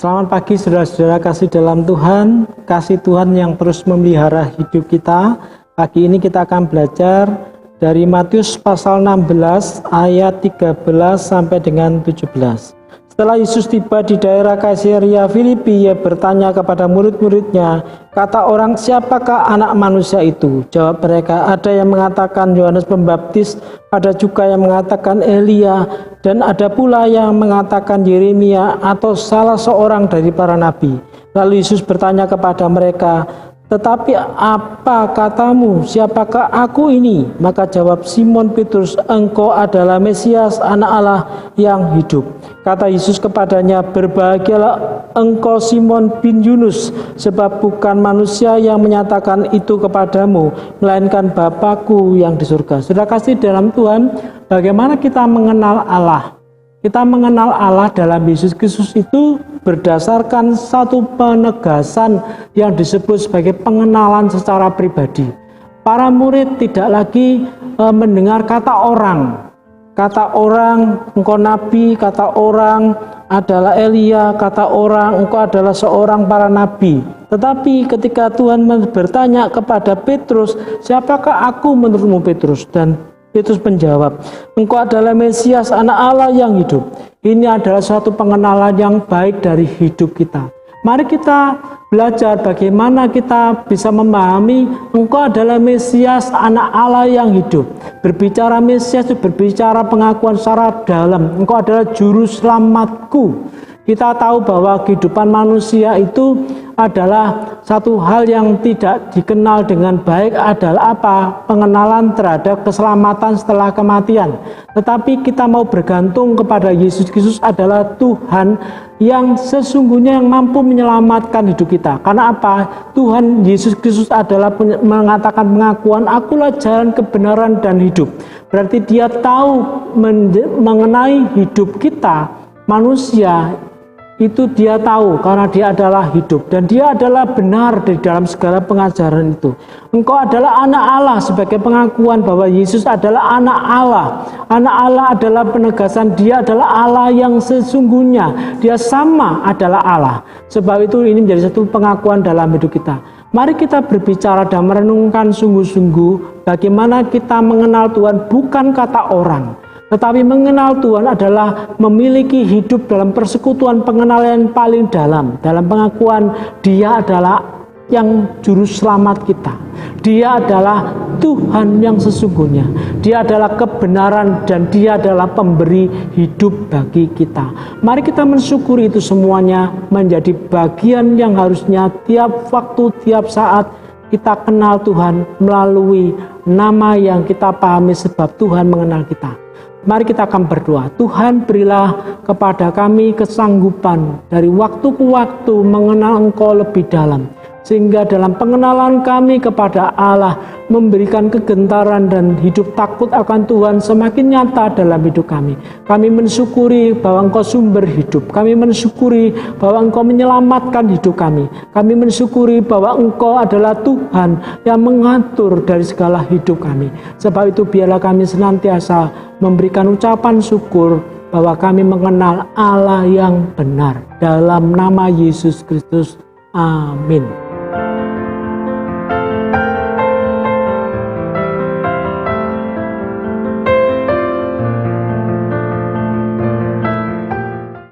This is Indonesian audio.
Selamat pagi saudara-saudara kasih dalam Tuhan, kasih Tuhan yang terus memelihara hidup kita. Pagi ini kita akan belajar dari Matius pasal 16 ayat 13 sampai dengan 17. Setelah Yesus tiba di daerah Kaisarea Filipi, ia bertanya kepada murid-muridnya, kata orang, siapakah anak manusia itu? Jawab mereka, ada yang mengatakan Yohanes Pembaptis, ada juga yang mengatakan Elia, dan ada pula yang mengatakan Yeremia atau salah seorang dari para nabi. Lalu Yesus bertanya kepada mereka, tetapi apa katamu, siapakah aku ini? Maka jawab Simon Petrus, engkau adalah Mesias, anak Allah yang hidup. Kata Yesus kepadanya, berbahagialah engkau Simon bin Yunus, sebab bukan manusia yang menyatakan itu kepadamu, melainkan Bapa-Ku yang di surga. Saudara kasih dalam Tuhan, bagaimana kita mengenal Allah? Kita mengenal Allah dalam Yesus Kristus itu berdasarkan satu penegasan yang disebut sebagai pengenalan secara pribadi. Para murid tidak lagi mendengar kata orang. Kata orang, engkau nabi, kata orang adalah Elia, kata orang, engkau adalah seorang para nabi. Tetapi ketika Tuhan bertanya kepada Petrus, siapakah aku menurutmu Petrus? Dan Petrus menjawab, engkau adalah Mesias, anak Allah yang hidup. Ini adalah suatu pengenalan yang baik dari hidup kita. Mari kita belajar bagaimana kita bisa memahami engkau adalah Mesias, anak Allah yang hidup. Berbicara Mesias itu berbicara pengakuan secara dalam. Engkau adalah juru selamatku. Kita tahu bahwa kehidupan manusia itu adalah satu hal yang tidak dikenal dengan baik adalah apa? Pengenalan terhadap keselamatan setelah kematian. Tetapi kita mau bergantung kepada Yesus Kristus adalah Tuhan yang sesungguhnya yang mampu menyelamatkan hidup kita. Karena apa? Tuhan Yesus Kristus adalah mengatakan pengakuan, akulah jalan kebenaran dan hidup. Berarti dia tahu mengenai hidup kita, manusia, itu dia tahu karena dia adalah hidup dan dia adalah benar di dalam segala pengajaran itu. Engkau adalah anak Allah sebagai pengakuan bahwa Yesus adalah anak Allah. Anak Allah adalah penegasan dia adalah Allah yang sesungguhnya. Dia sama adalah Allah. Sebab itu ini menjadi satu pengakuan dalam hidup kita. Mari kita berbicara dan merenungkan sungguh-sungguh bagaimana kita mengenal Tuhan bukan kata orang. Tetapi mengenal Tuhan adalah memiliki hidup dalam persekutuan pengenalan paling dalam pengakuan dia adalah yang juru selamat kita. Dia adalah Tuhan yang sesungguhnya. Dia adalah kebenaran dan dia adalah pemberi hidup bagi kita. Mari kita mensyukuri itu semuanya menjadi bagian yang harusnya tiap waktu, tiap saat kita kenal Tuhan melalui nama yang kita pahami sebab Tuhan mengenal kita. Mari kita akan berdoa. Tuhan, berilah kepada kami kesanggupan dari waktu ke waktu mengenal Engkau lebih dalam. Sehingga dalam pengenalan kami kepada Allah memberikan kegentaran dan hidup takut akan Tuhan semakin nyata dalam hidup kami. Kami mensyukuri bahwa Engkau sumber hidup. Kami mensyukuri bahwa Engkau menyelamatkan hidup kami. Kami mensyukuri bahwa Engkau adalah Tuhan yang mengatur dari segala hidup kami. Sebab itu biarlah kami senantiasa memberikan ucapan syukur bahwa kami mengenal Allah yang benar. Dalam nama Yesus Kristus. Amin.